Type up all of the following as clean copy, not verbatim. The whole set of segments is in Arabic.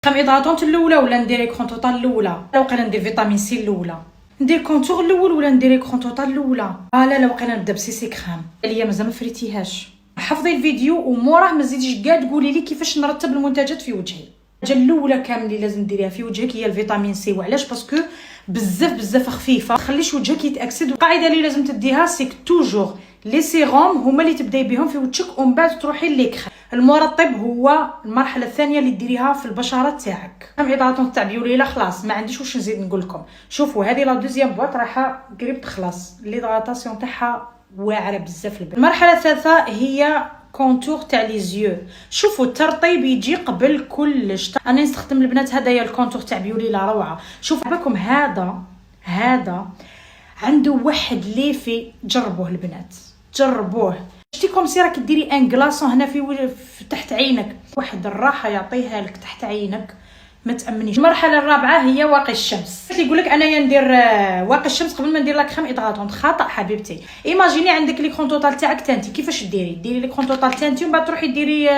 كريم هيدراتونت الاولى ولا ندير كرون توتال الاولى؟ لو بقينا ندير فيتامين سي الاولى، ندير كونتور الاول ولا ندير كرون توتال الاولى؟ لا لو بقينا نبدا بسي سي كريم. عليا مازال ما فريتيهاش. حفظي الفيديو وموراه ما تزيديش كاع تقولي لي كيفاش نرتب المنتجات في وجهي. الحاجه الاولى كامل اللي لازم ديريها في وجهك هي الفيتامين سي. وعلاش؟ باسكو بزاف خفيفه، ما تخليش وجهك يتاكسد. القاعده اللي لازم تديها سيك توجور لي سيروم هما اللي تبداي بهم في وجهك ومن بعد تروحي للكريم. المرطب هو المرحله الثانيه اللي ديريها في البشره تاعك. كريم هيدراتونت تاع بيوليلا خلاص ما عنديش واش نزيد نقول لكم. شوفوا هذه لا دوزيام بواط رايحه قريب تخلص، ليدراتاسيون تاعها واعره بزاف. المرحله الثالثه هي كونتور تاع لي زيو. شوفوا الترطيب يجي قبل كلش. انا نستخدم البنات هدايا الكونتور تاع بيوليلا روعه. شوفوا بكم هذا عنده واحد ليفي، جربوه البنات جربوه. شتي كوم سي راك ديري ان كلاصون هنا في تحت عينك، واحد الراحه يعطيها لك تحت عينك ما تامنيش. المرحله الرابعه هي واقي الشمس. يقول لك انايا ندير واقي الشمس قبل ما ندير لا كريم هيدراتونت. خطا حبيبتي. ايماجيني عندك لي كرون توتال تاعك تانتي، كيفاش ديري لي كرون توتال تانتي ومن بعد تروحي ديري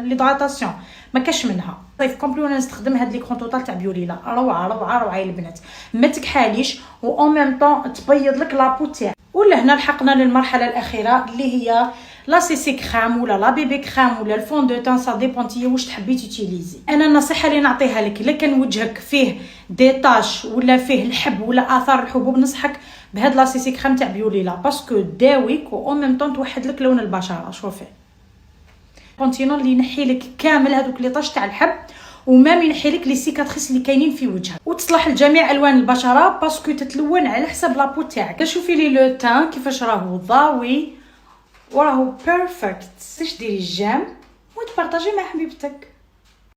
ليدراتاسيون؟ ما كاش منها. صيف كومبلي وانا نستخدم هاد لي كرون توتال تاع بيوليلا روعه يا البنات. ما تكحاليش و اون ميم طون تبيض لك لابو تاعك. ولا هنا لحقنا للمرحله الاخيره اللي هي لا سي سي كريم ولا لا بيبي كريم ولا الفون دو تان. سا ديبون تي واش تحبي تيتيليزي. انا النصيحه اللي نعطيها لك، الا كان وجهك فيه دي طاش ولا فيه الحب ولا اثار الحبوب، نصحك بهاد لا سي سي كريم تاع بيوليلا باسكو داويك و اون ميم طون توحد لك لون البشره. شوفي كونتينون اللي ينحي لك كامل هذوك لي طاش تاع الحب ومام ينحي لك لي سيكاتريس اللي كاينين في وجهك، وتصلح لجميع الوان البشره باسكو تتلون على حسب لابو تاعك. شوفي لي لو تان كيفاش راهو ضاوي وراهو بيرفكت. ديري الجام وتبارطاجي مع حبيبتك.